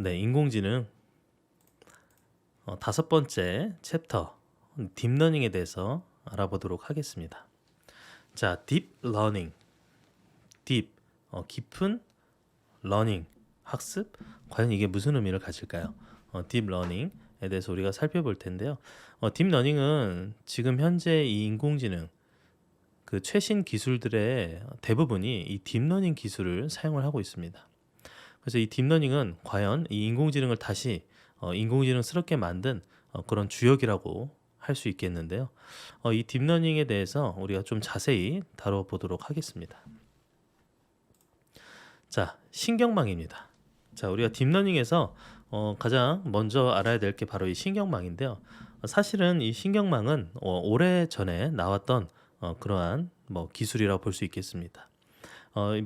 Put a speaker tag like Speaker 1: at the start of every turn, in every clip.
Speaker 1: 네, 인공지능 다섯 번째 챕터 딥러닝에 대해서 알아보도록 하겠습니다. 자, 딥러닝, 딥, 깊은 러닝, 학습? 과연 이게 무슨 의미를 가질까요? 딥러닝에 대해서 우리가 살펴볼 텐데요. 딥러닝은 지금 현재 이 인공지능 그 최신 기술들의 대부분이 이 딥러닝 기술을 사용을 하고 있습니다. 그래서 이 딥러닝은 과연 이 인공지능을 다시 인공지능스럽게 만든 그런 주역이라고 할 수 있겠는데요. 이 딥러닝에 대해서 우리가 좀 자세히 다뤄보도록 하겠습니다. 자, 신경망입니다. 자, 우리가 딥러닝에서 가장 먼저 알아야 될 게 바로 이 신경망인데요. 사실은 이 신경망은 오래 전에 나왔던 그러한 기술이라고 볼 수 있겠습니다.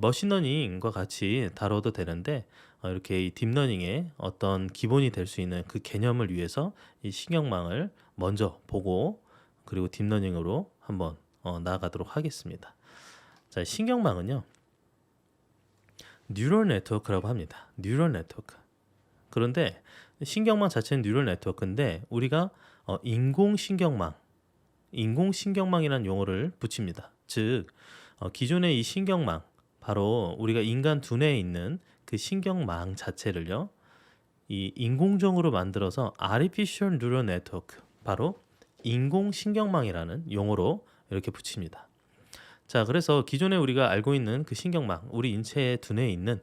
Speaker 1: 머신러닝과 같이 다뤄도 되는데 이렇게 이 딥러닝의 어떤 기본이 될 수 있는 그 개념을 위해서 이 신경망을 먼저 보고 그리고 딥러닝으로 한번 나아가도록 하겠습니다. 자, 신경망은요, 뉴럴 네트워크라고 합니다. 뉴럴 네트워크. 그런데 신경망 자체는 뉴럴 네트워크인데 우리가 인공신경망이라는 용어를 붙입니다. 즉 기존의 이 신경망, 바로 우리가 인간 두뇌에 있는 그 신경망 자체를요, 이 인공적으로 만들어서 artificial neural network, 바로 인공신경망이라는 용어로 이렇게 붙입니다. 자, 그래서 기존에 우리가 알고 있는 그 신경망, 우리 인체의 두뇌에 있는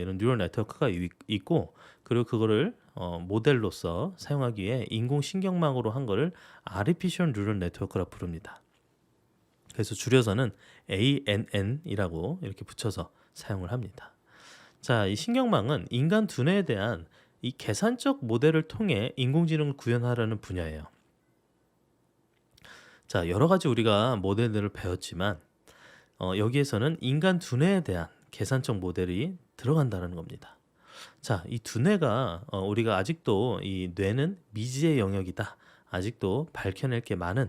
Speaker 1: 이런 뉴럴 네트워크가 있고, 그리고 그거를 모델로서 사용하기에 인공신경망으로 한 거를 artificial neural network라고 부릅니다. 그래서 줄여서는 ANN이라고 이렇게 붙여서 사용을 합니다. 자, 이 신경망은 인간 두뇌에 대한 이 계산적 모델을 통해 인공지능을 구현하려는 분야예요. 자, 여러 가지 우리가 모델들을 배웠지만 여기에서는 인간 두뇌에 대한 계산적 모델이 들어간다는 겁니다. 자, 이 두뇌가 우리가 아직도 이 뇌는 미지의 영역이다. 아직도 밝혀낼 게 많은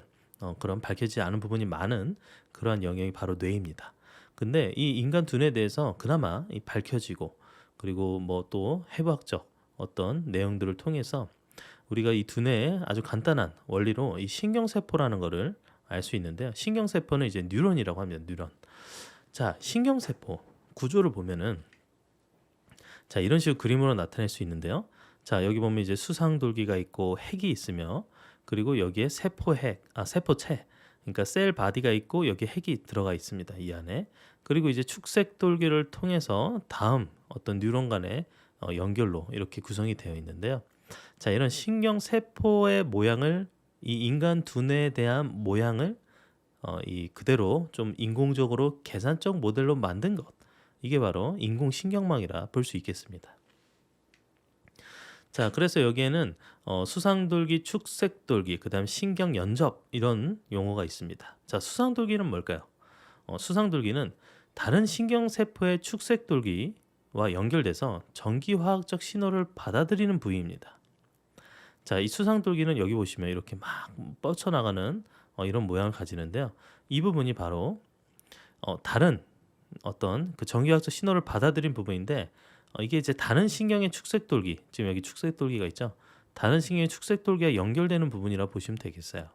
Speaker 1: 그런 밝혀지지 않은 부분이 많은 그러한 영역이 바로 뇌입니다. 근데 이 인간 두뇌에 대해서 그나마 밝혀지고 그리고 또 해부학적 어떤 내용들을 통해서 우리가 이 두뇌의 아주 간단한 원리로 이 신경세포라는 거를 알 수 있는데요. 신경세포는 이제 뉴런이라고 합니다. 뉴런. 자, 신경세포 구조를 보면은 자, 이런 식으로 그림으로 나타낼 수 있는데요. 자, 여기 보면 이제 수상돌기가 있고 핵이 있으며 그리고 여기에 세포체, 그러니까 셀 바디가 있고 여기에 핵이 들어가 있습니다. 이 안에. 그리고 이제 축색돌기를 통해서 다음 어떤 뉴런 간의 연결로 이렇게 구성이 되어 있는데요. 자, 이런 신경세포의 모양을 이 인간 두뇌에 대한 모양을 이 그대로 좀 인공적으로 계산적 모델로 만든 것, 이게 바로 인공신경망이라 볼 수 있겠습니다. 자, 그래서 여기에는 수상돌기, 축색돌기, 그 다음 신경연접, 이런 용어가 있습니다. 자, 수상돌기는 뭘까요? 수상돌기는 다른 신경세포의 축색돌기와 연결돼서 전기화학적 신호를 받아들이는 부위입니다. 자, 이 수상돌기는 여기 보시면 이렇게 막 뻗쳐나가는 이런 모양을 가지는데요. 이 부분이 바로 다른 어떤 그 전기화학적 신호를 받아들인 부분인데 이게 이제 다른 신경의 축색돌기, 지금 여기 축색돌기가 있죠. 다른 신경의 축색돌기와 연결되는 부분이라 보시면 되겠어요.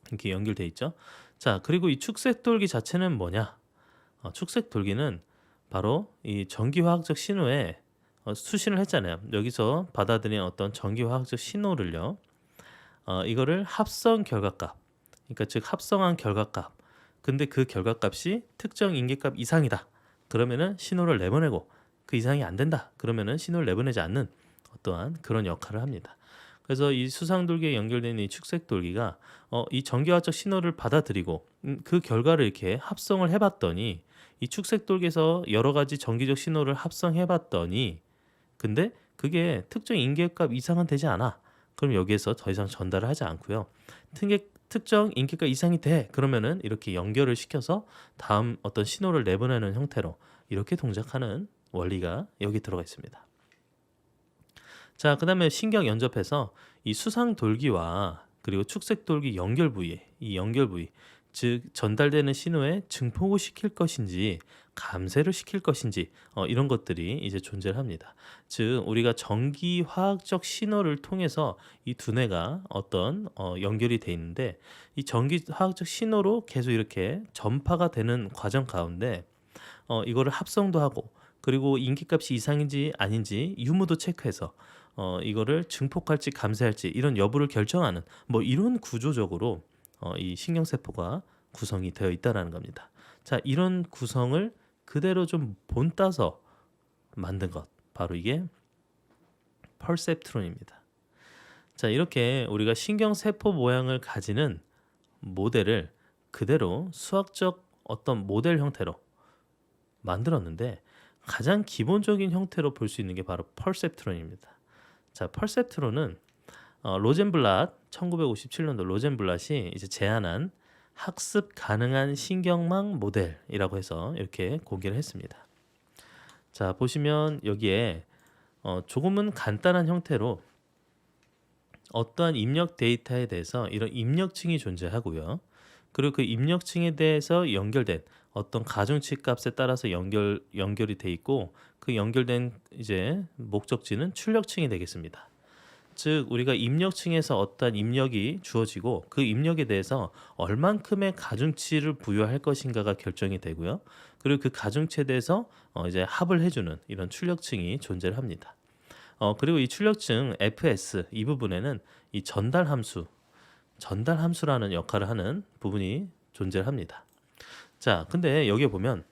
Speaker 1: 이렇게 연결돼 있죠. 자, 그리고 이 축색돌기 자체는 뭐냐? 축색돌기는 바로 이 전기화학적 신호에 수신을 했잖아요. 여기서 받아들인 어떤 전기화학적 신호를요, 이거를 합성 결과값, 그러니까 즉 합성한 결과값, 근데 그 결과값이 특정 인계값 이상이다 그러면은 신호를 내보내고, 그 이상이 안 된다 그러면은 신호를 내보내지 않는 어떠한 그런 역할을 합니다. 그래서 이 수상돌기에 연결된 이 축색돌기가 이 전기화학적 신호를 받아들이고 그 결과를 이렇게 합성을 해봤더니, 이 축색돌기에서 여러 가지 전기적 신호를 합성해봤더니 근데 그게 특정 인계값 이상은 되지 않아. 그럼 여기에서 더 이상 전달을 하지 않고요. 특정 인계값 이상이 돼. 그러면은 이렇게 연결을 시켜서 다음 어떤 신호를 내보내는 형태로 이렇게 동작하는 원리가 여기 들어가 있습니다. 자, 그 다음에 신경 연접해서 이 수상돌기와 그리고 축색돌기 연결 부위, 이 연결 부위, 즉 전달되는 신호에 증폭을 시킬 것인지 감쇄를 시킬 것인지 이런 것들이 이제 존재를 합니다. 즉 우리가 전기 화학적 신호를 통해서 이 두뇌가 어떤 연결이 돼 있는데 이 전기 화학적 신호로 계속 이렇게 전파가 되는 과정 가운데 이거를 합성도 하고 그리고 인기값이 이상인지 아닌지 유무도 체크해서 이거를 증폭할지 감쇄할지 이런 여부를 결정하는 뭐 이런 구조적으로 이 신경세포가 구성이 되어 있다라는 겁니다. 자, 이런 구성을 그대로 좀 본따서 만든 것 바로 이게 펄셉트론입니다. 자, 이렇게 우리가 신경세포 모양을 가지는 모델을 그대로 수학적 어떤 모델 형태로 만들었는데 가장 기본적인 형태로 볼 수 있는 게 바로 펄셉트론입니다. 자, 펄셉트론은 로젠블랏 1957년도 로젠블랏이 이제 제안한 학습 가능한 신경망 모델이라고 해서 이렇게 공개를 했습니다. 자, 보시면 여기에 조금은 간단한 형태로 어떠한 입력 데이터에 대해서 이런 입력층이 존재하고요. 그리고 그 입력층에 대해서 연결된 어떤 가중치 값에 따라서 연결이 돼 있고 그 연결된 이제 목적지는 출력층이 되겠습니다. 즉 우리가 입력층에서 어떠한 입력이 주어지고 그 입력에 대해서 얼만큼의 가중치를 부여할 것인가가 결정이 되고요. 그리고 그 가중치에 대해서 이제 합을 해주는 이런 출력층이 존재를 합니다. 그리고 이 출력층 fs 이 부분에는 이 전달 함수라는 역할을 하는 부분이 존재를 합니다. 자, 근데 여기에 보면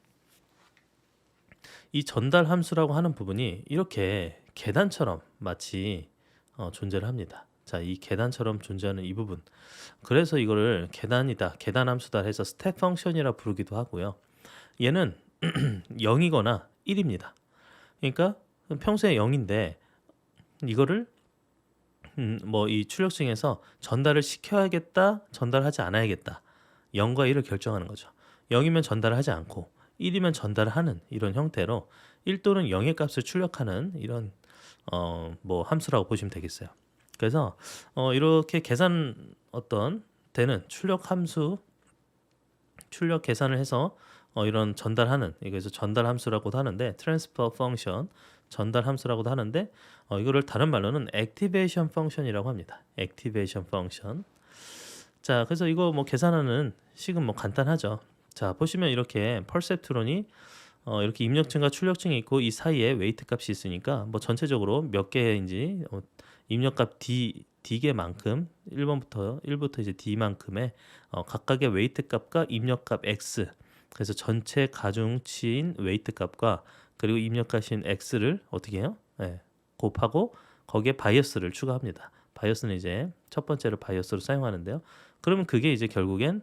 Speaker 1: 이 전달 함수라고 하는 부분이 이렇게 계단처럼 마치 존재를 합니다. 자, 이 계단처럼 존재하는 이 부분. 그래서 이거를 계단이다, 계단 함수다 해서 스텝 펑션이라 부르기도 하고요. 얘는 0이거나 1입니다. 그러니까 평소에 0인데 이거를 뭐 이 출력층에서 전달을 시켜야겠다, 전달하지 않아야겠다. 0과 1을 결정하는 거죠. 0이면 전달을 하지 않고 1이면 전달을 하는 이런 형태로 1 또는 0의 값을 출력하는 이런 뭐 함수라고 보시면 되겠어요. 그래서 이렇게 계산 되는 출력 함수, 출력 계산을 해서 이런 전달하는 이거에서 전달 함수라고도 하는데 트랜스퍼 펑션 전달 함수라고도 하는데 이거를 다른 말로는 액티베이션 펑션이라고 합니다. 액티베이션 펑션. 자, 그래서 이거 뭐 계산하는 식은 뭐 간단하죠. 자, 보시면 이렇게 펄셉트론이 이렇게 입력층과 출력층이 있고 이 사이에 웨이트 값이 있으니까 뭐 전체적으로 몇 개인지 입력값 d개만큼 1부터 이제 d만큼의 각각의 웨이트 값과 입력값 x 그래서 전체 가중치인 웨이트 값과 그리고 입력값인 x를 어떻게 해요? 네, 곱하고 거기에 바이어스를 추가합니다. 바이어스는 이제 첫 번째로 바이어스로 사용하는데요. 그러면 그게 이제 결국엔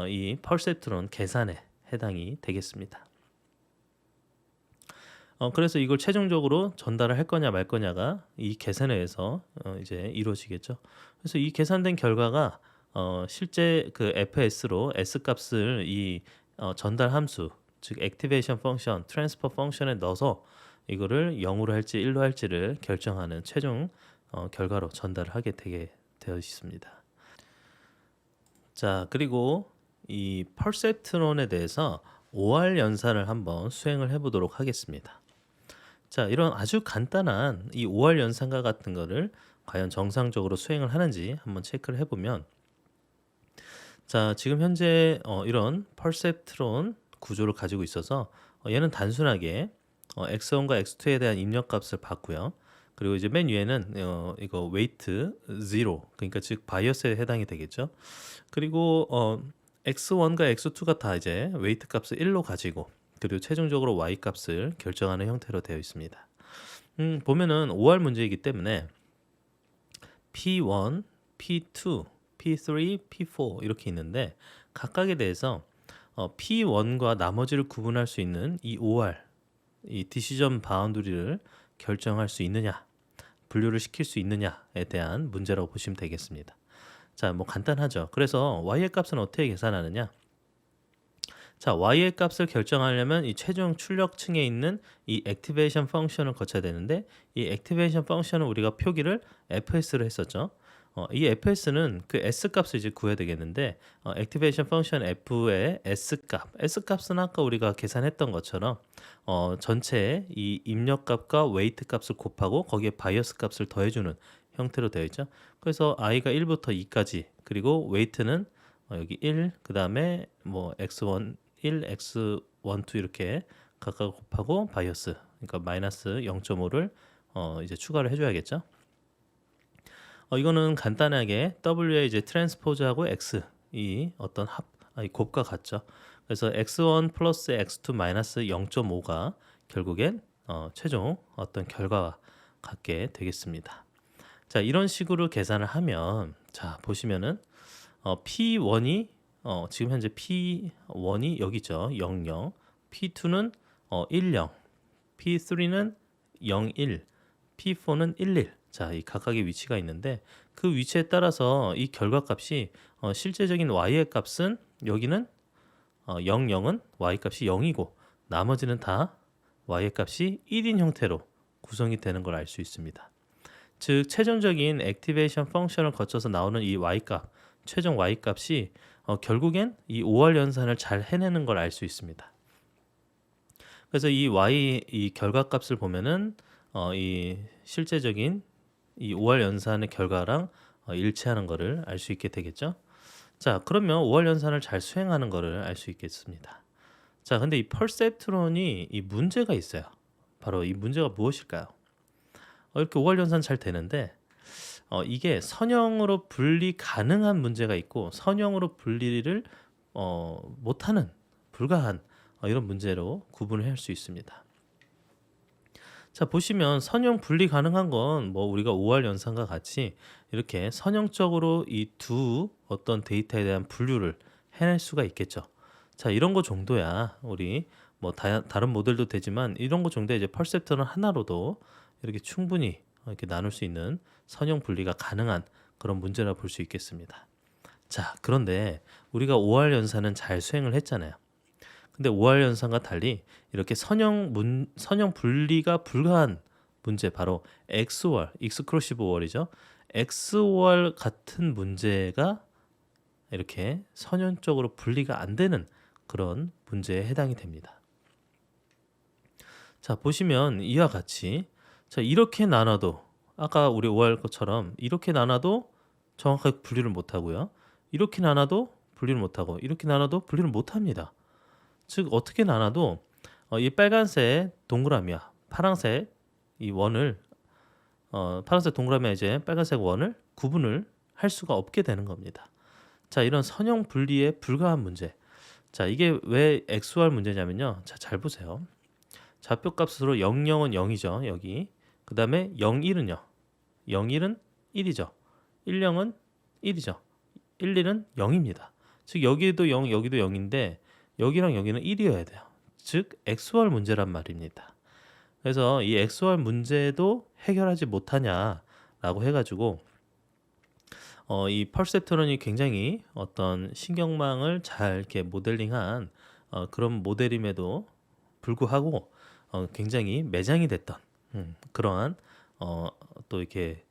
Speaker 1: 이 펄셉트론 계산에 해당이 되겠습니다. 그래서 이걸 최종적으로 전달을 할 거냐 말 거냐가 이 계산에 의해서 이제 이루어지겠죠. 그래서 이 계산된 결과가 실제 그 fs로 s 값을 이 전달 함수 즉 액티베이션 펑션, 트랜스퍼 펑션에 넣어서 이거를 0으로 할지 1로 할지를 결정하는 최종 결과로 전달을 하게 되어 있습니다. 자, 그리고 이 펄셉트론에 대해서 OR 연산을 한번 수행을 해보도록 하겠습니다. 자, 이런 아주 간단한 이 OR 연산과 같은 거를 과연 정상적으로 수행을 하는지 한번 체크를 해보면 자, 지금 현재 이런 펄셉트론 구조를 가지고 있어서 얘는 단순하게 x1과 x2에 대한 입력값을 받고요. 그리고 이제 맨 위에는 이거 웨이트 0 그러니까 즉 바이어스에 해당이 되겠죠. 그리고 x1과 x2가 다 이제 웨이트 값을 1로 가지고 그리고 최종적으로 y 값을 결정하는 형태로 되어 있습니다. 보면은 OR 문제이기 때문에 P1, P2, P3, P4 이렇게 있는데 각각에 대해서 P1과 나머지를 구분할 수 있는 이 OR, 이 디시전 바운더리를 결정할 수 있느냐, 분류를 시킬 수 있느냐에 대한 문제라고 보시면 되겠습니다. 자, 뭐 간단하죠. 그래서 y의 값은 어떻게 계산하느냐? 자, y의 값을 결정하려면 이 최종 출력층에 있는 이 액티베이션 펑션을 거쳐야 되는데 이 액티베이션 펑션은 우리가 표기를 fs로 했었죠. 이 fs는 그 s 값을 이제 구해야 되겠는데 액티베이션 펑션 f의 s 값은 아까 우리가 계산했던 것처럼 전체 이 입력 값과 웨이트 값을 곱하고 거기에 바이어스 값을 더해주는 형태로 되어 있죠. 그래서 i가 1부터 2까지 그리고 웨이트는 여기 1, 그 다음에 뭐 x1, 1, x12 이렇게 각각 곱하고 바이어스 그러니까 마이너스 0.5를 이제 추가를 해줘야겠죠. 이거는 간단하게 W의 이제 트랜스포즈하고 X 이 어떤 곱과 같죠. 그래서 X1 플러스 X2 마이너스 0.5가 결국엔 최종 어떤 결과와 같게 되겠습니다. 자, 이런 식으로 계산을 하면 자, 보시면은 P1이 지금 현재 P1이 여기죠. 00, P2는 10, P3는 01, P4는 11. 자, 이 각각의 위치가 있는데 그 위치에 따라서 이 결과값이 실제적인 y의 값은 여기는 00은 y 값이 0이고 나머지는 다 y의 값이 1인 형태로 구성이 되는 걸 알 수 있습니다. 즉 최종적인 액티베이션 펑션을 거쳐서 나오는 이 y값, 최종 y값이 결국엔 이 5월 연산을 잘 해내는 걸 알 수 있습니다. 그래서 이 결과값을 보면은 이 실제적인 이 5월 연산의 결과랑 일치하는 것을 알 수 있게 되겠죠. 자, 그러면 5월 연산을 잘 수행하는 것을 알 수 있겠습니다. 자, 근데 이 퍼셉트론이 이 문제가 있어요. 바로 이 문제가 무엇일까요? 이렇게 5월 연산 잘 되는데 이게 선형으로 분리 가능한 문제가 있고 선형으로 분리를 못하는 불가한 이런 문제로 구분을 할 수 있습니다. 자, 보시면 선형 분리 가능한 건 뭐 우리가 5월 연산과 같이 이렇게 선형적으로 이 두 어떤 데이터에 대한 분류를 해낼 수가 있겠죠. 자, 이런 거 정도야 우리 뭐 다른 모델도 되지만 이런 거 정도에 이제 퍼셉트론 하나로도 이렇게 충분히 이렇게 나눌 수 있는 선형 분리가 가능한 그런 문제라 볼 수 있겠습니다. 자, 그런데 우리가 5월 연산은 잘 수행을 했잖아요. 근데 5월 연산과 달리 이렇게 선형 분리가 불가한 문제 바로 X월, 익스클루시브 5월이죠. X월 같은 문제가 이렇게 선형적으로 분리가 안 되는 그런 문제에 해당이 됩니다. 자, 보시면 이와 같이 자, 이렇게 나눠도 아까 우리 5월 것처럼 이렇게 나눠도 정확하게 분리를 못 하고요. 이렇게 나눠도 분리를 못 하고 이렇게 나눠도 분리를 못 합니다. 즉 어떻게 나눠도 이 빨간색 동그라미와 파란색 이 원을 파란색 동그라미와 이제 빨간색 원을 구분을 할 수가 없게 되는 겁니다. 자, 이런 선형 분리에 불가한 문제. 자, 이게 왜 XOR 문제냐면요. 자, 잘 보세요. 좌표값으로 00은 0이죠. 여기. 그 다음에 01은요. 01은 1이죠. 10은 1이죠. 11은 0입니다. 즉 여기도 0, 여기도 0인데 여기랑 여기는 1이어야 돼요. 즉 XOR 문제란 말입니다. 그래서 이 XOR 문제도 해결하지 못하냐라고 해가지고 이 퍼셉트론이 굉장히 어떤 신경망을 잘 이렇게 모델링한 그런 모델임에도 불구하고 굉장히 매장이 됐던 그러한 또 이렇게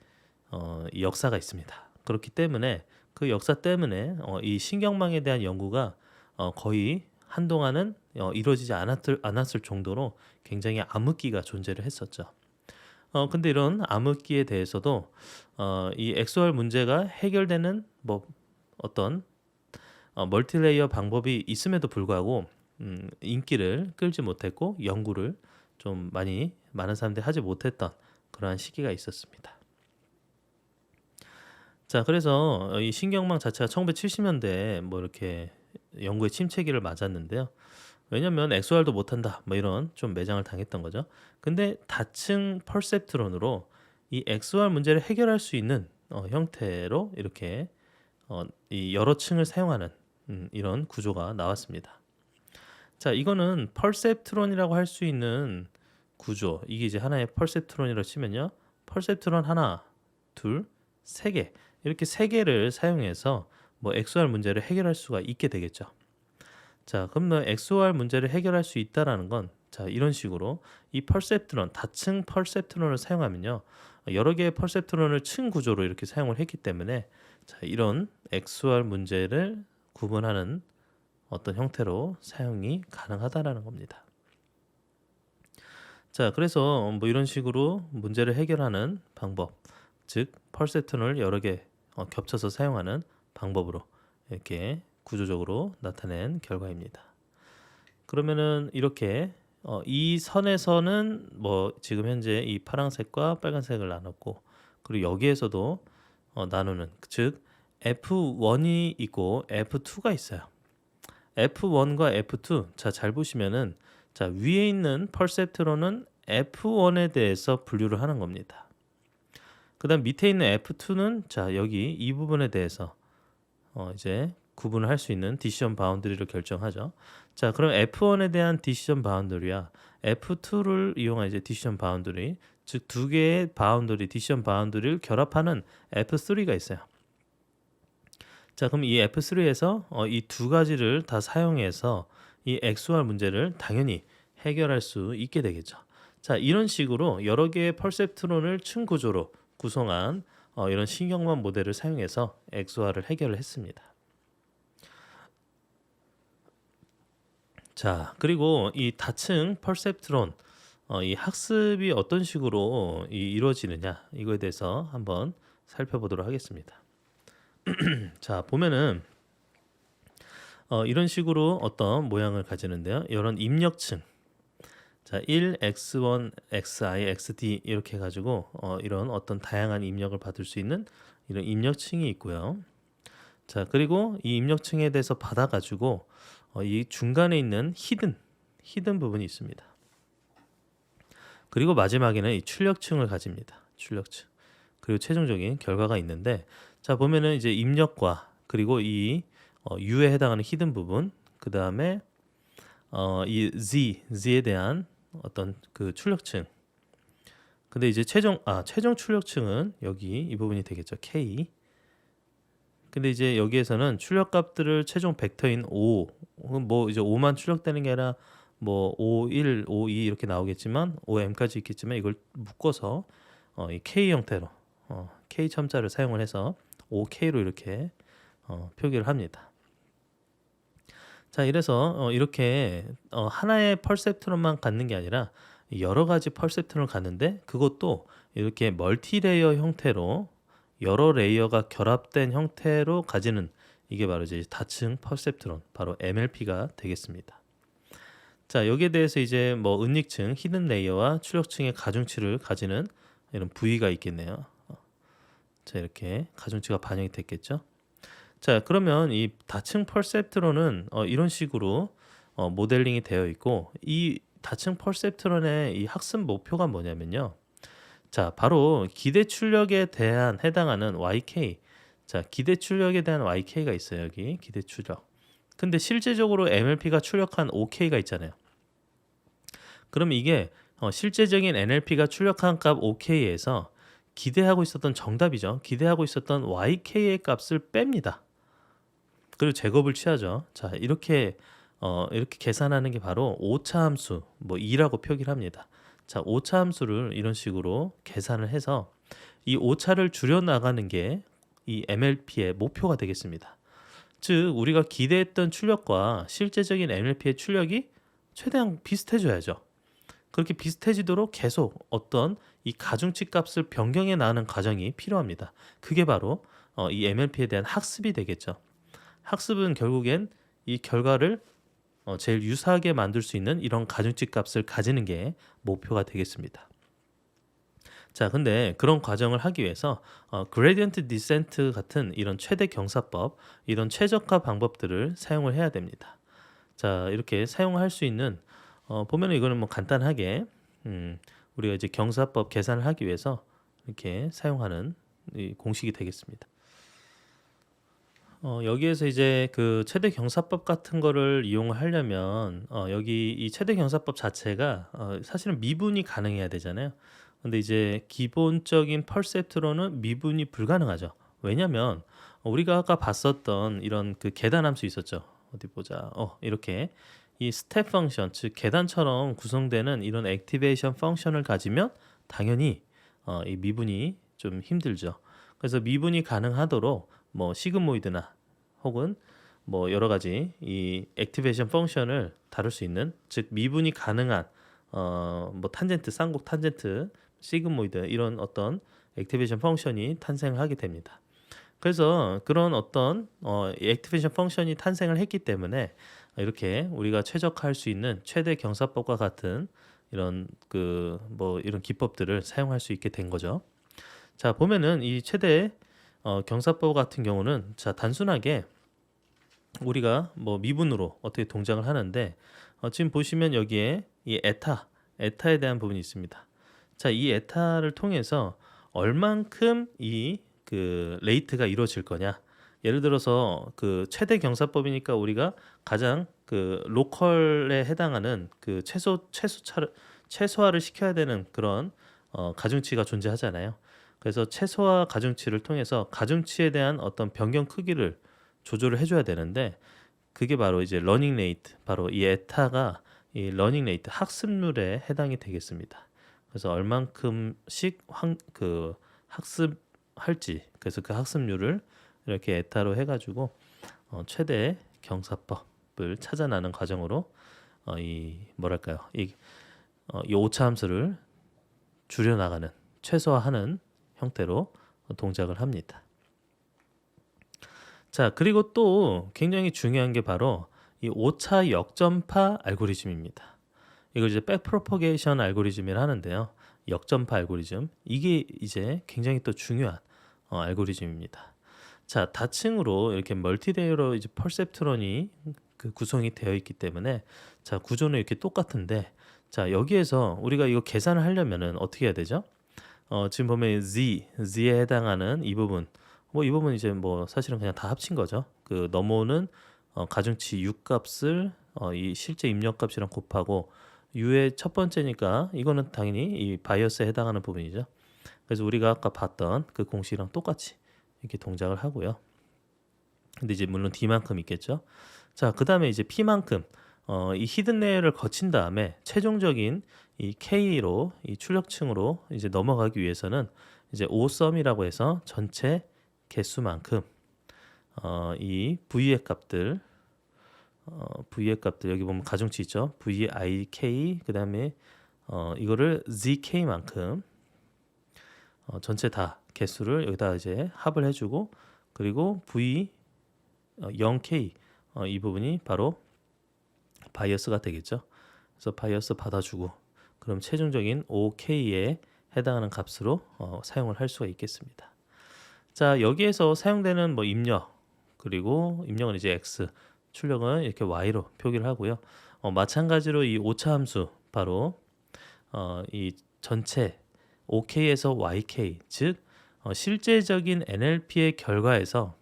Speaker 1: 이 역사가 있습니다. 그렇기 때문에 그 역사 때문에 이 신경망에 대한 연구가 거의 한동안은 이루어지지 않았을 정도로 굉장히 암흑기가 존재를 했었죠. 근데 이런 암흑기에 대해서도 이 XOR 문제가 해결되는 뭐 어떤 멀티레이어 방법이 있음에도 불구하고 인기를 끌지 못했고 연구를 좀 많은 사람들이 하지 못했던 그러한 시기가 있었습니다. 자, 그래서 이 신경망 자체가 1970년대에 뭐 이렇게 연구의 침체기를 맞았는데요. 왜냐면 XOR도 못한다 뭐 이런 좀 매장을 당했던 거죠. 근데 다층 퍼셉트론으로 이 XOR 문제를 해결할 수 있는 형태로 이렇게 이 여러 층을 사용하는 이런 구조가 나왔습니다. 자, 이거는 퍼셉트론이라고 할 수 있는 구조. 이게 이제 하나의 퍼셉트론이라고 치면요. 퍼셉트론 하나, 둘, 세 개. 이렇게 세 개를 사용해서 뭐 XOR 문제를 해결할 수가 있게 되겠죠. 자, 그러면 XOR 문제를 해결할 수 있다라는 건 자, 이런 식으로 이 퍼셉트론, 다층 퍼셉트론을 사용하면요. 여러 개의 퍼셉트론을 층 구조로 이렇게 사용을 했기 때문에 자, 이런 XOR 문제를 구분하는 어떤 형태로 사용이 가능하다라는 겁니다. 자, 그래서 뭐 이런 식으로 문제를 해결하는 방법, 즉 퍼셉트론을 여러 개 겹쳐서 사용하는 방법으로 이렇게 구조적으로 나타낸 결과입니다. 그러면은 이렇게 이 선에서는 뭐 지금 현재 이 파란색과 빨간색을 나눴고, 그리고 여기에서도 나누는, 즉 F1이 있고 F2가 있어요. F1과 F2, 자, 잘 보시면은 자, 위에 있는 퍼셉트론은 F1에 대해서 분류를 하는 겁니다. 그 다음 밑에 있는 F2는 자, 여기 이 부분에 대해서 이제 구분을 할 수 있는 디시전 바운더리를 결정하죠. 자, 그럼 F1에 대한 디시전 바운더리와 F2를 이용한 이제 디시전 바운더리, 즉 두 개의 바운더리, 디시전 바운더리를 결합하는 F3가 있어요. 자, 그럼 이 F3에서 이 두 가지를 다 사용해서 이 XOR 문제를 당연히 해결할 수 있게 되겠죠. 자, 이런 식으로 여러 개의 퍼셉트론을 층 구조로 구성한 이런 신경망 모델을 사용해서 XOR을 해결을 했습니다. 자, 그리고 이 다층 퍼셉트론 이 학습이 어떤 식으로 이루어지느냐, 이거에 대해서 한번 살펴보도록 하겠습니다. 자, 보면은 이런 식으로 어떤 모양을 가지는데요. 이런 입력층, 자, 1, x1, xi, xd 이렇게 해가지고 이런 어떤 다양한 입력을 받을 수 있는 이런 입력층이 있고요. 자, 그리고 이 입력층에 대해서 받아가지고 이 중간에 있는 히든 부분이 있습니다. 그리고 마지막에는 이 출력층을 가집니다. 출력층. 그리고 최종적인 결과가 있는데, 자, 보면은 이제 입력과 그리고 이 U에 해당하는 히든 부분, 그 다음에 이 Z에 대한 어떤 그 출력층. 근데 이제 최종 출력층은 여기 이 부분이 되겠죠. K. 근데 이제 여기에서는 출력값들을 최종 벡터인 5, 뭐 이제 5만 출력되는 게 아니라 뭐 51, 52 이렇게 나오겠지만 5m까지 있겠지만 이걸 묶어서 이 K 형태로 K 첨자를 사용을 해서 5K로 이렇게 표기를 합니다. 자, 이래서 이렇게 하나의 퍼셉트론만 갖는 게 아니라 여러 가지 퍼셉트론을 갖는데, 그것도 이렇게 멀티레이어 형태로 여러 레이어가 결합된 형태로 가지는, 이게 바로 이제 다층 퍼셉트론, 바로 MLP가 되겠습니다. 자, 여기에 대해서 이제 뭐 은닉층, 히든 레이어와 출력층의 가중치를 가지는 이런 부위가 있겠네요. 자, 이렇게 가중치가 반영이 됐겠죠. 자, 그러면 이 다층 퍼셉트론은 이런 식으로 모델링이 되어 있고, 이 다층 퍼셉트론의 이 학습 목표가 뭐냐면요. 자, 바로 기대 출력에 대한 해당하는 YK. 자, 기대 출력에 대한 YK가 있어요. 여기 기대 출력. 근데 실제적으로 MLP가 출력한 OK가 있잖아요. 그럼 이게 실제적인 NLP가 출력한 값 OK에서 기대하고 있었던 정답이죠. 기대하고 있었던 YK의 값을 뺍니다. 그리고 제곱을 취하죠. 자, 이렇게 계산하는 게 바로 오차 함수, 뭐 2라고 표기를 합니다. 자, 오차 함수를 이런 식으로 계산을 해서 이 오차를 줄여 나가는 게 이 MLP의 목표가 되겠습니다. 즉, 우리가 기대했던 출력과 실제적인 MLP의 출력이 최대한 비슷해져야죠. 그렇게 비슷해지도록 계속 어떤 이 가중치 값을 변경해 나가는 과정이 필요합니다. 그게 바로 이 MLP에 대한 학습이 되겠죠. 학습은 결국엔 이 결과를 제일 유사하게 만들 수 있는 이런 가중치 값을 가지는 게 목표가 되겠습니다. 자, 근데 그런 과정을 하기 위해서 그레디언트 디센트 같은 이런 최대 경사법, 이런 최적화 방법들을 사용을 해야 됩니다. 자, 이렇게 사용할 수 있는 보면은 이거는 뭐 간단하게 우리가 이제 경사법 계산을 하기 위해서 이렇게 사용하는 이 공식이 되겠습니다. 여기에서 이제 그 최대 경사법 같은 거를 이용을 하려면 여기 이 최대 경사법 자체가 사실은 미분이 가능해야 되잖아요. 근데 이제 기본적인 퍼셉트로는 미분이 불가능하죠. 왜냐면 우리가 아까 봤었던 이런 그 계단 함수 있었죠. 어디 보자. 이렇게 이 스텝 펑션, 즉 계단처럼 구성되는 이런 액티베이션 펑션을 가지면 당연히 이 미분이 좀 힘들죠. 그래서 미분이 가능하도록 뭐 시그모이드나 혹은 뭐 여러 가지 이 액티베이션 펑션을 다룰 수 있는, 즉 미분이 가능한 뭐 탄젠트, 쌍곡 탄젠트, 시그모이드 이런 어떤 액티베이션 펑션이 탄생을 하게 됩니다. 그래서 그런 어떤 액티베이션 펑션이 탄생을 했기 때문에 이렇게 우리가 최적화할 수 있는 최대 경사법과 같은 이런 그 뭐 이런 기법들을 사용할 수 있게 된 거죠. 자, 보면은 이 최대 경사법 같은 경우는 자 단순하게 우리가 뭐 미분으로 어떻게 동작을 하는데 지금 보시면 여기에 이 에타에 대한 부분이 있습니다. 자, 이 에타를 통해서 얼만큼 이 그 레이트가 이루어질 거냐. 예를 들어서 그 최대 경사법이니까 우리가 가장 그 로컬에 해당하는 그 최소화를 시켜야 되는 그런 가중치가 존재하잖아요. 그래서 최소화 가중치를 통해서 가중치에 대한 어떤 변경 크기를 조절을 해줘야 되는데 그게 바로 이제 러닝 레이트, 바로 이 에타가 이 러닝 레이트 학습률에 해당이 되겠습니다. 그래서 얼만큼씩 그 학습할지, 그래서 그 학습률을 이렇게 에타로 해가지고 최대 경사법을 찾아나는 과정으로 이 뭐랄까요, 이 오차 함수를 줄여나가는, 최소화하는 형태로 동작을 합니다. 자, 그리고 또 굉장히 중요한 게 바로 이 오차 역전파 알고리즘입니다. 이걸 이제 백프로퍼게이션 알고리즘이라 하는데요. 역전파 알고리즘, 이게 이제 굉장히 또 중요한 알고리즘입니다. 자, 다층으로 이렇게 멀티레이어로 이제 퍼셉트론이 그 구성이 되어 있기 때문에 자, 구조는 이렇게 똑같은데 자, 여기에서 우리가 이거 계산을 하려면은 어떻게 해야 되죠? 지금 보면 Z에 해당하는 이 부분, 뭐 이 부분 이제 뭐 사실은 그냥 다 합친 거죠. 그 넘어오는 가중치 U 값을 이 실제 입력값이랑 곱하고 U의 첫 번째니까 이거는 당연히 이 바이어스에 해당하는 부분이죠. 그래서 우리가 아까 봤던 그 공식이랑 똑같이 이렇게 동작을 하고요. 근데 이제 물론 D만큼 있겠죠. 자, 그 다음에 이제 P만큼 이 히든 레이어를 거친 다음에 최종적인 이 K로 이 출력층으로 이제 넘어가기 위해서는 이제 O썸이라고 해서 전체 개수만큼 이 V의 값들 여기 보면 가중치 있죠. VIK 그 다음에 이거를 ZK만큼 전체 다 개수를 여기다 이제 합을 해주고, 그리고 V 0K 이 부분이 바로 바이어스가 되겠죠. 그래서 바이어스 받아주고 그럼 최종적인 OK에 해당하는 값으로 사용을 할 수가 있겠습니다. 자, 여기에서 사용되는 뭐 입력, 그리고 입력은 이제 X, 출력은 이렇게 Y로 표기를 하고요. 마찬가지로 이 오차 함수, 바로 이 전체 OK에서 YK, 즉 실제적인 NLP의 결과에서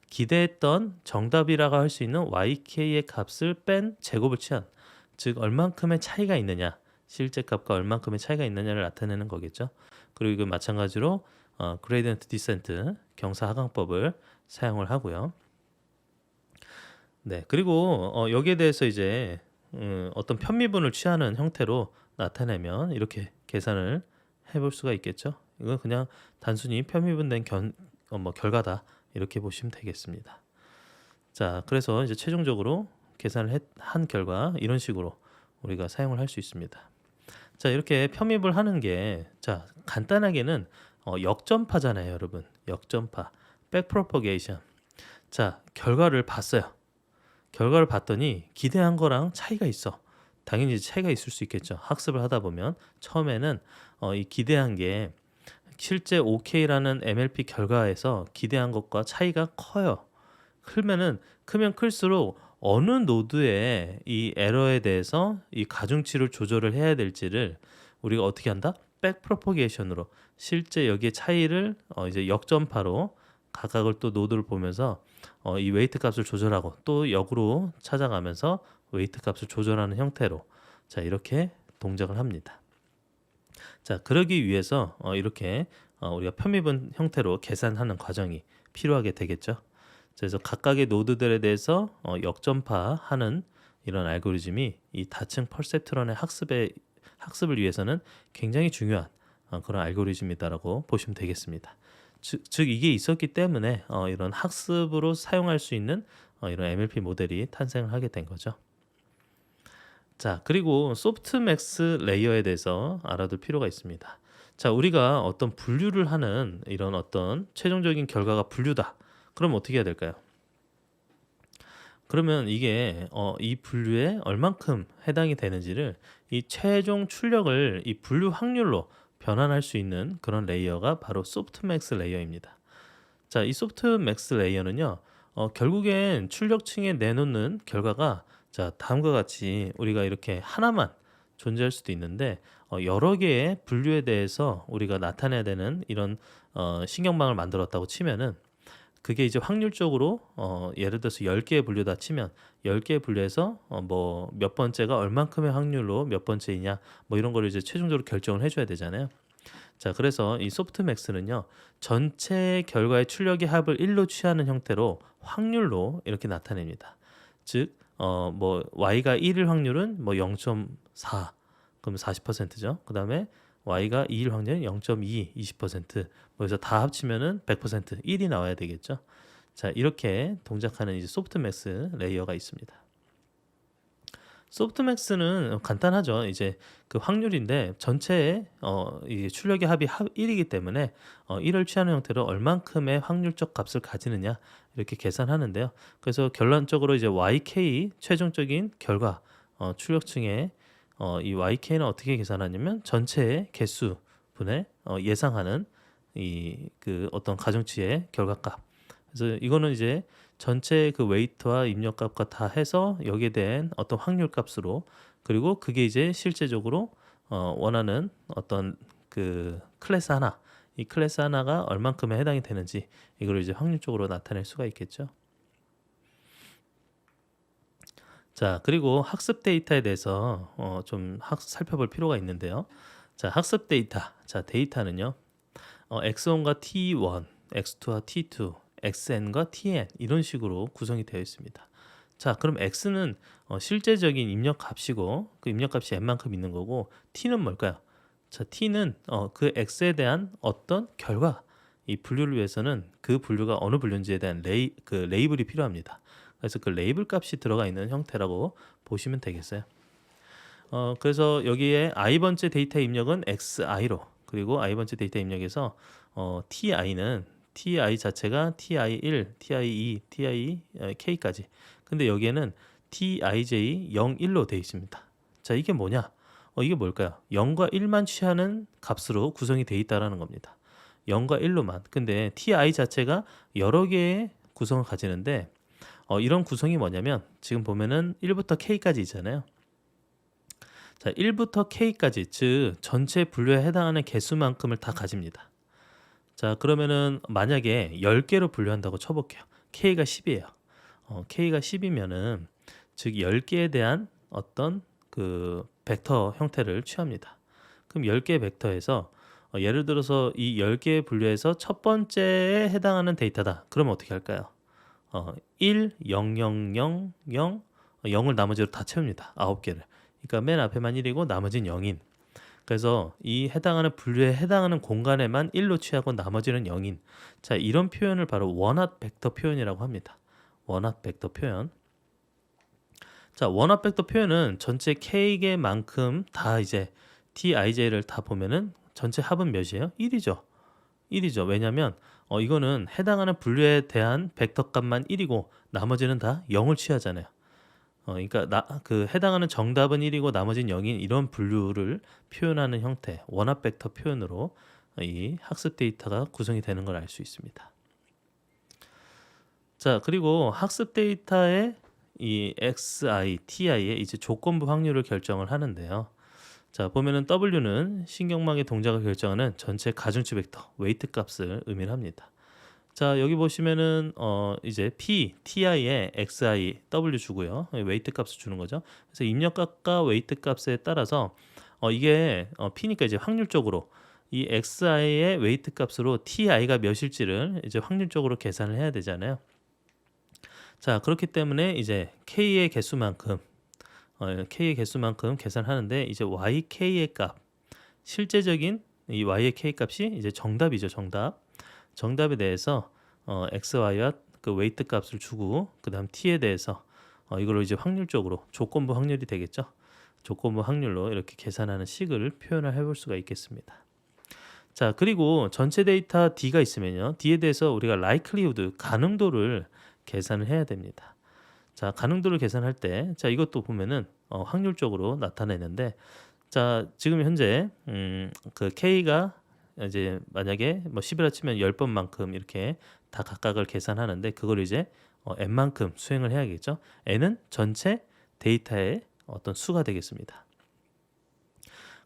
Speaker 1: 기대했던 정답이라고 할 수 있는 YK의 값을 뺀 제곱을 취한, 즉 얼만큼의 차이가 있느냐, 실제 값과 얼만큼의 차이가 있느냐를 나타내는 거겠죠. 그리고 이거 마찬가지로 그레이디언트 디센트 경사 하강법을 사용을 하고요. 네, 그리고 여기에 대해서 이제 어떤 편미분을 취하는 형태로 나타내면 이렇게 계산을 해볼 수가 있겠죠. 이건 그냥 단순히 편미분된 결과다, 이렇게 보시면 되겠습니다. 자, 그래서 이제 최종적으로 계산을 한 결과 이런 식으로 우리가 사용을 할 수 있습니다. 자, 이렇게 편입을 하는 게, 자, 간단하게는 역전파잖아요, 여러분. 역전파, 백프로퍼게이션. 자, 결과를 봤어요. 결과를 봤더니 기대한 거랑 차이가 있어. 당연히 차이가 있을 수 있겠죠. 학습을 하다 보면 처음에는 이 기대한 게 실제 OK라는 MLP 결과에서 기대한 것과 차이가 커요. 크면 클수록 어느 노드에 이 에러에 대해서 이 가중치를 조절을 해야 될지를 우리가 어떻게 한다? 백프로퍼게이션으로 실제 여기에 차이를 이제 역전파로 각각을 또 노드를 보면서 이 웨이트 값을 조절하고 또 역으로 찾아가면서 웨이트 값을 조절하는 형태로 자, 이렇게 동작을 합니다. 자, 그러기 위해서 이렇게 우리가 편미분 형태로 계산하는 과정이 필요하게 되겠죠. 그래서 각각의 노드들에 대해서 역전파하는 이런 알고리즘이 이 다층 퍼셉트론의 학습을 위해서는 굉장히 중요한 그런 알고리즘이다라고 보시면 되겠습니다. 즉 이게 있었기 때문에 이런 학습으로 사용할 수 있는 이런 MLP 모델이 탄생을 하게 된 거죠. 자, 그리고 소프트맥스 레이어에 대해서 알아둘 필요가 있습니다. 자, 우리가 어떤 분류를 하는 이런 어떤 최종적인 결과가 분류다. 그럼 어떻게 해야 될까요? 그러면 이게 이 분류에 얼만큼 해당이 되는지를 이 최종 출력을 이 분류 확률로 변환할 수 있는 그런 레이어가 바로 소프트맥스 레이어입니다. 자, 이 소프트맥스 레이어는요, 결국엔 출력층에 내놓는 결과가 자, 다음과 같이 우리가 이렇게 하나만 존재할 수도 있는데 여러 개의 분류에 대해서 우리가 나타내야 되는 이런 신경망을 만들었다고 치면은 그게 이제 확률적으로 예를 들어서 10개의 분류다 치면 10개의 분류에서 뭐 몇 번째가 얼만큼의 확률로 몇 번째이냐 뭐 이런 거를 이제 최종적으로 결정을 해줘야 되잖아요. 자, 그래서 이 소프트맥스는요, 전체 결과의 출력의 합을 1로 취하는 형태로 확률로 이렇게 나타냅니다. 즉, 뭐 y가 1일 확률은 뭐 0.4, 그럼 40%죠. 그 다음에 y가 2일 확률은 0.2, 20%, 뭐 그래서 다 합치면은 100%, 1이 나와야 되겠죠. 자, 이렇게 동작하는 이제 소프트맥스 레이어가 있습니다. 소프트맥스는 간단하죠. 이제 그 확률인데 전체의 이 출력의 합이 1이기 때문에 1을 취하는 형태로 얼만큼의 확률적 값을 가지느냐 이렇게 계산하는데요. 그래서 결론적으로 이제 YK 최종적인 결과 출력층의 이 YK는 어떻게 계산하냐면 전체의 개수 분의 예상하는 이 그 어떤 가중치의 결과값. 그래서 이거는 이제 전체 그 웨이트와 입력값과 다 해서 여기에 대한 어떤 확률값으로, 그리고 그게 이제 실제적으로 원하는 어떤 그 클래스 하나, 이 클래스 하나가 얼만큼에 해당이 되는지 이걸 이제 확률적으로 나타낼 수가 있겠죠. 자, 그리고 학습 데이터에 대해서 좀 살펴볼 필요가 있는데요. 자, 학습 데이터. 자, 데이터는요, x1과 t1, x2와 t2, xn과 tn 이런 식으로 구성이 되어 있습니다. 자, 그럼 x는 실제적인 입력값이고 그 입력값이 n만큼 있는 거고, t는 뭘까요? 자, t는 그 x에 대한 어떤 결과, 이 분류를 위해서는 그 분류가 어느 분류인지에 대한 레이블이 필요합니다. 그래서 그 레이블 값이 들어가 있는 형태라고 보시면 되겠어요. 그래서 여기에 i번째 데이터 입력은 xi로, 그리고 i번째 데이터 입력에서 ti는 ti 자체가 ti1, ti2, tik까지. 근데 여기에는 tij 0, 1로 되어 있습니다. 자, 이게 뭐냐? 이게 뭘까요? 0과 1만 취하는 값으로 구성이 되어 있다라는 겁니다. 0과 1로만. 근데 ti 자체가 여러 개의 구성을 가지는데 이런 구성이 뭐냐면 지금 보면은 1부터 k까지 있잖아요. 자, 1부터 k까지, 즉 전체 분류에 해당하는 개수만큼을 다 가집니다. 자, 그러면은 만약에 10개로 분류한다고 쳐볼게요. k가 10이에요. k가 10이면은 즉 10개에 대한 어떤 그 벡터 형태를 취합니다. 그럼 10개의 벡터에서 예를 들어서 이 10개의 분류에서 첫 번째에 해당하는 데이터다. 그러면 어떻게 할까요? 1, 0, 0, 0, 0, 0을 나머지로 다 채웁니다. 9개를. 그러니까 맨 앞에만 1이고 나머지는 0인. 그래서 이 해당하는 분류에 해당하는 공간에만 1로 취하고 나머지는 0인. 자, 이런 표현을 바로 원핫 벡터 표현이라고 합니다. 원핫 벡터 표현. 자, 원핫 벡터 표현은 전체 k개만큼 다 이제 tij를 다 보면은 전체 합은 몇이에요? 1이죠. 1이죠. 왜냐면 이거는 해당하는 분류에 대한 벡터 값만 1이고 나머지는 다 0을 취하잖아요. 그러니까 그 해당하는 정답은 1이고 나머지는 0인 이런 분류를 표현하는 형태, 원합 벡터 표현으로 이 학습 데이터가 구성이 되는 걸 알 수 있습니다. 자, 그리고 학습 데이터의 이 xi, ti의 이제 조건부 확률을 결정을 하는데요. 자, 보면은 w는 신경망의 동작을 결정하는 전체 가중치 벡터, 웨이트 값을 의미를 합니다. 자, 여기 보시면은 이제 p, ti에 xi, w 주고요. 웨이트 값을 주는 거죠. 그래서 입력값과 웨이트 값에 따라서 이게 p니까 이제 확률적으로 이 xi의 웨이트 값으로 ti가 몇일지를 이제 확률적으로 계산을 해야 되잖아요. 자, 그렇기 때문에 이제 k의 개수만큼 k의 개수만큼 계산하는데 이제 yk의 값, 실제적인 이 y의 k 값이 이제 정답이죠, 정답. 정답에 대해서 x, y와 그 웨이트 값을 주고 그다음 t에 대해서 이걸로 이제 확률적으로 조건부 확률이 되겠죠. 조건부 확률로 이렇게 계산하는 식을 표현을 해볼 수가 있겠습니다. 자, 그리고 전체 데이터 D가 있으면요. D에 대해서 우리가 likelihood, 가능도를 계산을 해야 됩니다. 자, 가능도를 계산할 때, 자, 이것도 보면은 확률적으로 나타내는데, 자, 지금 현재 그 K가 이제 만약에 뭐 10이라 치면 10번만큼 이렇게 다 각각을 계산하는데 그걸 이제 n만큼 수행을 해야겠죠. n은 전체 데이터의 어떤 수가 되겠습니다.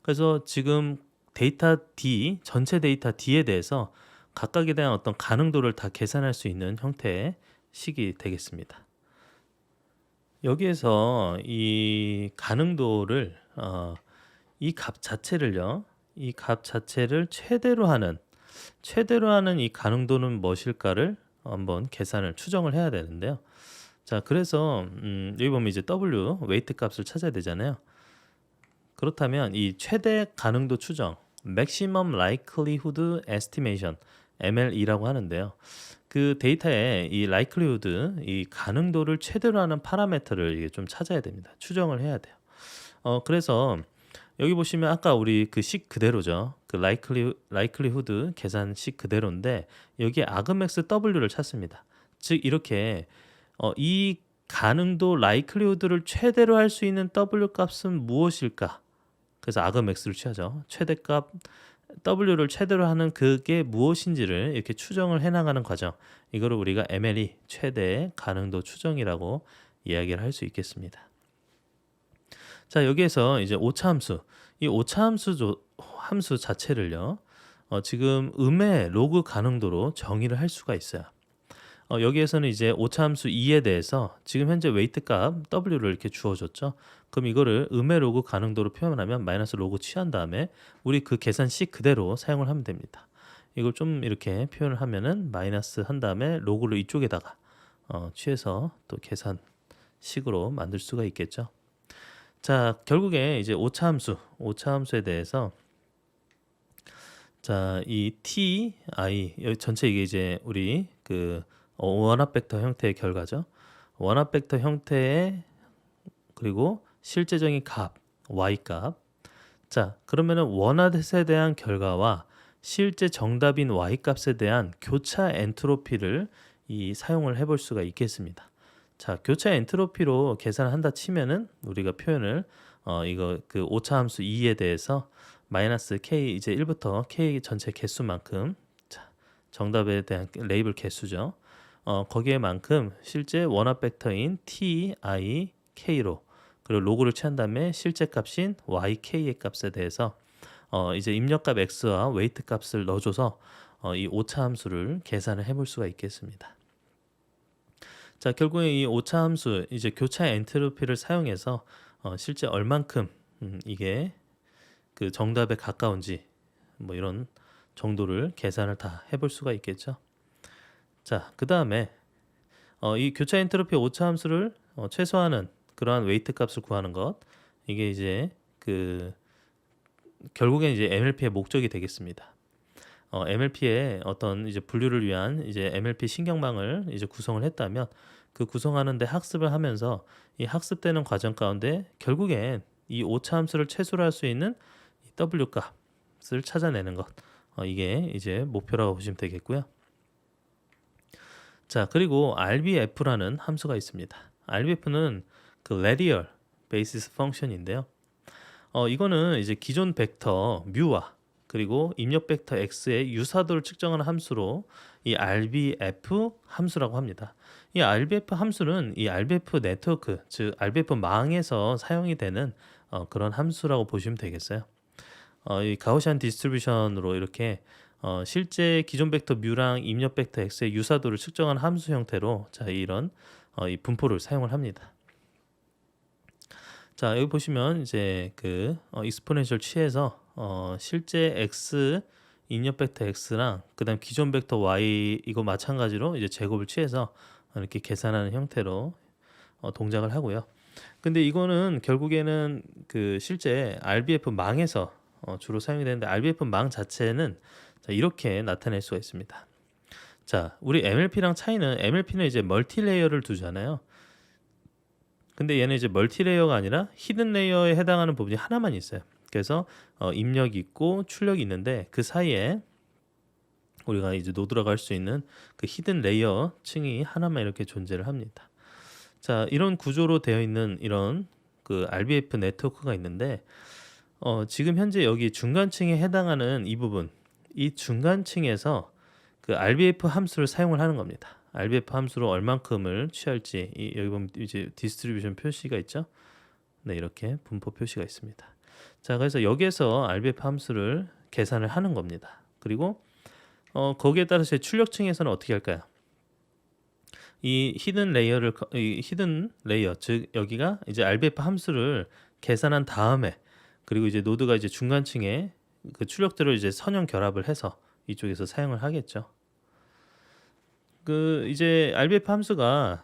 Speaker 1: 그래서 지금 데이터 D, 전체 데이터 D에 대해서 각각에 대한 어떤 가능도를 다 계산할 수 있는 형태의 식이 되겠습니다. 여기에서 이 가능도를 이 값 자체를요, 이 값 자체를 최대로 하는 이 가능도는 무엇일까를 한번 계산을 추정을 해야 되는데요. 자, 그래서 여기 보면 이제 W 웨이트 값을 찾아야 되잖아요. 그렇다면 이 최대 가능도 추정, Maximum Likelihood Estimation, MLE라고 하는데요. 그 데이터에 이 likelihood, 이 가능도를 최대로 하는 파라미터를 이게 좀 찾아야 됩니다. 추정을 해야 돼요. 그래서 여기 보시면 아까 우리 그 식 그대로죠. 그 likelihood 계산식 그대로인데 여기에 argmax W를 찾습니다. 즉 이렇게 이 가능도 likelihood를 최대로 할 수 있는 W 값은 무엇일까? 그래서 argmax를 취하죠. 최대값 W를 최대로 하는 그게 무엇인지를 이렇게 추정을 해나가는 과정. 이거를 우리가 MLE 최대 가능도 추정이라고 이야기를 할 수 있겠습니다. 자, 여기에서 이제 오차함수, 이 오차함수 함수 자체를요, 지금 음의 로그 가능도로 정의를 할 수가 있어요. 여기에서는 이제 오차함수 2에 대해서 지금 현재 웨이트 값 W를 이렇게 주어줬죠. 그럼 이거를 음의 로그 가능도로 표현하면 마이너스 로그 취한 다음에 우리 그 계산식 그대로 사용을 하면 됩니다. 이걸 좀 이렇게 표현을 하면은 마이너스 한 다음에 로그를 이쪽에다가 취해서 또 계산식으로 만들 수가 있겠죠. 자, 결국에 이제 오차함수에 대해서 자, 이 t, i 여기 전체 이게 이제 우리 그 원합 벡터 형태의 결과죠. 원합 벡터 형태의 그리고 실제적인 값, y 값. 자, 그러면은 원합에 대한 결과와 실제 정답인 y 값에 대한 교차 엔트로피를 사용을 해볼 수가 있겠습니다. 자, 교차 엔트로피로 계산한다 치면은 우리가 표현을 이거 그 오차함수 2에 대해서 마이너스 k 이제 1부터 k 전체 개수만큼, 자, 정답에 대한 레이블 개수죠. 거기에만큼 실제 원합 벡터인 t, i, k로 그리고 로그를 취한 다음에 실제 값인 y, k의 값에 대해서 이제 입력값 x와 웨이트 값을 넣어줘서 이 오차함수를 계산을 해볼 수가 있겠습니다. 자, 결국에 이 오차함수 이제 교차 엔트로피를 사용해서 실제 얼만큼 이게 그 정답에 가까운지 뭐 이런 정도를 계산을 다 해볼 수가 있겠죠. 자, 그 다음에 이 교차 엔트로피 오차함수를 최소화하는 그러한 웨이트 값을 구하는 것, 이게 이제 그 결국엔 이제 MLP의 목적이 되겠습니다. MLP의 어떤 이제 분류를 위한 이제 MLP 신경망을 이제 구성을 했다면 그 구성하는데 학습을 하면서 이 학습되는 과정 가운데 결국엔 이 오차함수를 최소화할 수 있는 이 W 값을 찾아내는 것, 이게 이제 목표라고 보시면 되겠고요. 자, 그리고 RBF라는 함수가 있습니다. RBF는 그 Radial Basis Function인데요. 이거는 이제 기존 벡터 뮤와 그리고 입력 벡터 x의 유사도를 측정하는 함수로 이 RBF 함수라고 합니다. 이 RBF 함수는 이 RBF 네트워크, 즉 RBF 망에서 사용이 되는 그런 함수라고 보시면 되겠어요. 이 가우시안 디스트리뷰션으로 이렇게 실제 기존 벡터 뮤랑 입력 벡터 x의 유사도를 측정한 함수 형태로 자, 이런 이 분포를 사용을 합니다. 자, 여기 보시면 이제 그 익스포넨셜 취해서 실제 x 입력 벡터 x랑 그다음 기존 벡터 y 이거 마찬가지로 이제 제곱을 취해서 이렇게 계산하는 형태로 동작을 하고요. 근데 이거는 결국에는 그 실제 RBF 망에서 주로 사용이 되는데 RBF망 자체는 자, 이렇게 나타낼 수가 있습니다. 자, 우리 MLP랑 차이는 MLP는 이제 멀티 레이어를 두잖아요. 근데 얘는 이제 멀티 레이어가 아니라 히든 레이어에 해당하는 부분이 하나만 있어요. 그래서 입력이 있고 출력이 있는데 그 사이에 우리가 이제 노드라고 할 수 있는 그 히든 레이어 층이 하나만 이렇게 존재를 합니다. 자, 이런 구조로 되어 있는 이런 그 RBF 네트워크가 있는데 지금 현재 여기 중간층에 해당하는 이 부분, 이 중간층에서 그 RBF 함수를 사용을 하는 겁니다. RBF 함수로 얼만큼을 취할지 여기 보면 이제 디스트리뷰션 표시가 있죠. 네, 이렇게 분포 표시가 있습니다. 자, 그래서 여기에서 RBF 함수를 계산을 하는 겁니다. 그리고 거기에 따라서 출력층에서는 어떻게 할까요? 이 히든 레이어 즉 여기가 이제 RBF 함수를 계산한 다음에 그리고 이제 노드가 이제 중간층에 그 출력들을 이제 선형 결합을 해서 이쪽에서 사용을 하겠죠. 그 이제 RBF 함수가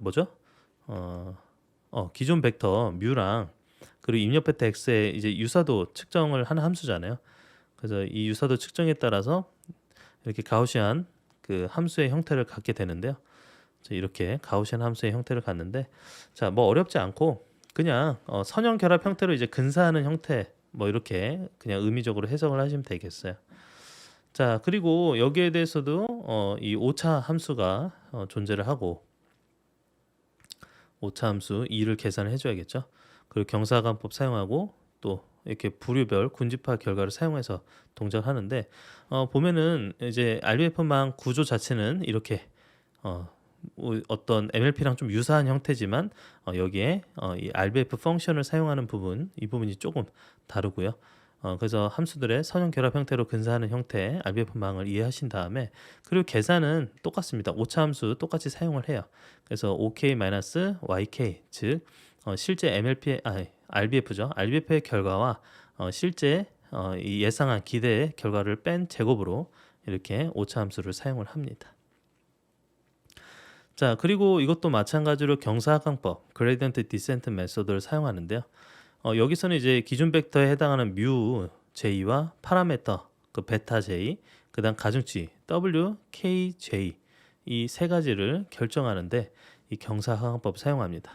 Speaker 1: 뭐죠? 기존 벡터 뮤랑 그리고 입력 벡터 x의 이제 유사도 측정을 하는 함수잖아요. 그래서 이 유사도 측정에 따라서 이렇게 가우시안 그 함수의 형태를 갖게 되는데요. 자, 이렇게 가우시안 함수의 형태를 갖는데, 자, 뭐 어렵지 않고 그냥 선형 결합 형태로 이제 근사하는 형태 뭐 이렇게 그냥 의미적으로 해석을 하시면 되겠어요. 자, 그리고 여기에 대해서도 이 오차 함수가 존재를 하고 오차 함수 2를 계산을 해줘야겠죠. 그리고 경사관법 사용하고 또 이렇게 부류별 군집화 결과를 사용해서 동작을 하는데 보면은 이제 RBF망 구조 자체는 이렇게 어떤 MLP랑 좀 유사한 형태지만 여기에 이 RBF 펑션을 사용하는 부분 이 부분이 조금 다르고요. 그래서 함수들의 선형 결합 형태로 근사하는 형태 RBF망을 이해하신 다음에 그리고 계산은 똑같습니다. 오차 함수 똑같이 사용을 해요. 그래서 OK-YK 즉 실제 RBF죠. RBF의 결과와 실제 이 예상한 기대의 결과를 뺀 제곱으로 이렇게 오차 함수를 사용을 합니다. 자, 그리고 이것도 마찬가지로 경사하강법, 그레디언트 디센트 메소드를 사용하는데요. 여기서는 이제 기준 벡터에 해당하는 뮤 j와 파라메터 그 베타 j, 그다음 가중치 w, k, j 이 세 가지를 결정하는데 이 경사하강법 사용합니다.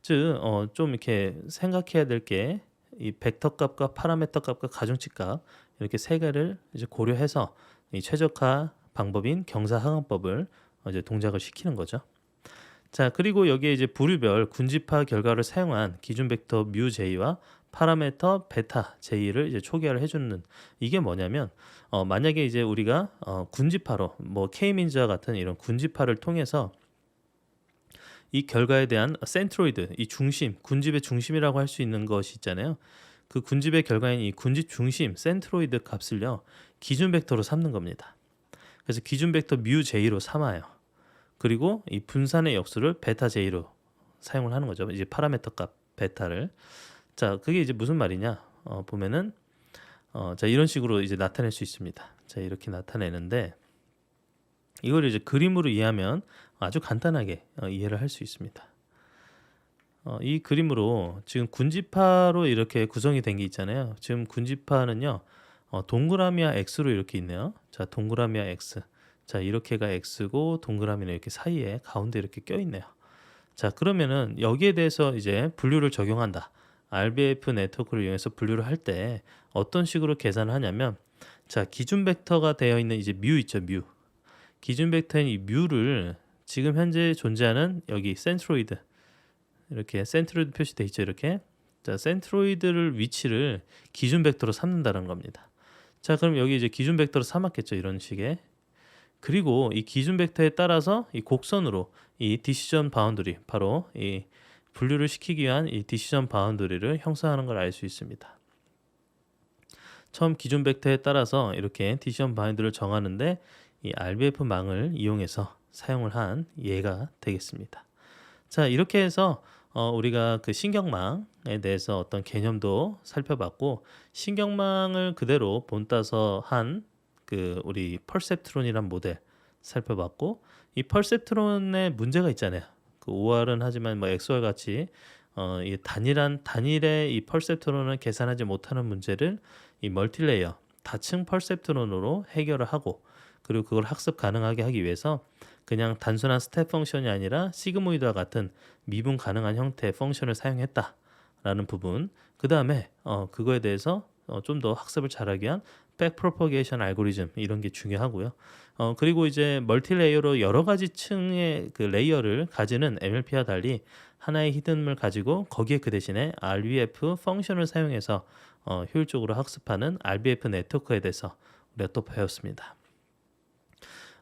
Speaker 1: 즉, 좀 이렇게 생각해야 될 게 이 벡터 값과 파라메터 값과 가중치 값 이렇게 세 개를 이제 고려해서 이 최적화 방법인 경사하강법을 이제 동작을 시키는 거죠. 자, 그리고 여기에 이제 부류별 군집화 결과를 사용한 기준 벡터 뮤 j와 파라메터 베타 j를 이제 초기화를 해주는 이게 뭐냐면 만약에 이제 우리가 군집화로 뭐 K민즈와 같은 이런 군집화를 통해서 이 결과에 대한 센트로이드, 이 중심, 군집의 중심이라고 할 수 있는 것이 있잖아요. 그 군집의 결과인 이 군집 중심, 센트로이드 값을요 기준 벡터로 삼는 겁니다. 그래서 기준 벡터 뮤 j로 삼아요. 그리고 이 분산의 역수를 베타 j로 사용을 하는 거죠. 이제 파라메터 값 베타를. 자, 그게 이제 무슨 말이냐? 보면은 자, 이런 식으로 이제 나타낼 수 있습니다. 자, 이렇게 나타내는데 이걸 이제 그림으로 이해하면 아주 간단하게 이해를 할 수 있습니다. 이 그림으로 지금 군집화로 이렇게 구성이 된 게 있잖아요. 지금 군집화는요 동그라미와 x로 이렇게 있네요. 자, 동그라미와 x. 자, 이렇게가 x고 동그라미는 이렇게 사이에 가운데 이렇게 껴 있네요. 자, 그러면은 여기에 대해서 이제 분류를 적용한다. RBF 네트워크를 이용해서 분류를 할 때 어떤 식으로 계산을 하냐면 자, 기준 벡터가 되어 있는 이제 뮤 있죠, 뮤. 기준 벡터인 이 뮤를 지금 현재 존재하는 여기 센트로이드 이렇게 센트로이드 표시돼 있죠, 이렇게. 자, 센트로이드를 위치를 기준 벡터로 삼는다는 겁니다. 자, 그럼 여기 이제 기준 벡터로 삼았겠죠, 이런 식의. 그리고 이 기준 벡터에 따라서 이 곡선으로 이 디시전 바운더리 바로 이 분류를 시키기 위한 이 디시전 바운더리를 형성하는 걸 알 수 있습니다. 처음 기준 벡터에 따라서 이렇게 디시전 바운더리를 정하는데 이 RBF망을 이용해서 사용을 한 예가 되겠습니다. 자, 이렇게 해서 우리가 그 신경망에 대해서 어떤 개념도 살펴봤고 신경망을 그대로 본따서 한 그 우리 퍼셉트론이란 모델 살펴봤고 이 퍼셉트론에 문제가 있잖아요. 그 OR은 하지만 뭐 XOR 같이 이 단일의 이 퍼셉트론을 계산하지 못하는 문제를 이 멀티레이어 다층 퍼셉트론으로 해결을 하고, 그리고 그걸 학습 가능하게 하기 위해서 그냥 단순한 스텝 펑션이 아니라 시그모이드와 같은 미분 가능한 형태의 펑션을 사용했다라는 부분. 그 다음에 그거에 대해서 좀 더 학습을 잘하기 위한 백 프로퍼게이션 알고리즘, 이런 게 중요하고요. 그리고 이제 멀티레이어로 여러 가지 층의 그 레이어를 가지는 MLP와 달리 하나의 히든을 가지고 거기에 그 대신에 RBF 펑션을 사용해서 효율적으로 학습하는 RBF 네트워크에 대해서 우리가 또 배웠습니다.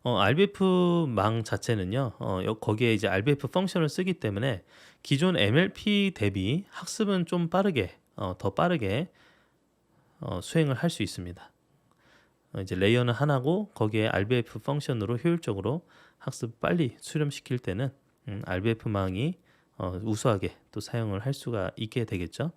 Speaker 1: RBF망 자체는요, 거기에 이제 RBF 펑션을 쓰기 때문에 기존 MLP 대비 학습은 좀 빠르게, 더 빠르게 수행을 할 수 있습니다. 이제 레이어는 하나고 거기에 RBF 펑션으로 효율적으로 학습 빨리 수렴시킬 때는 RBF망이 우수하게 또 사용을 할 수가 있게 되겠죠.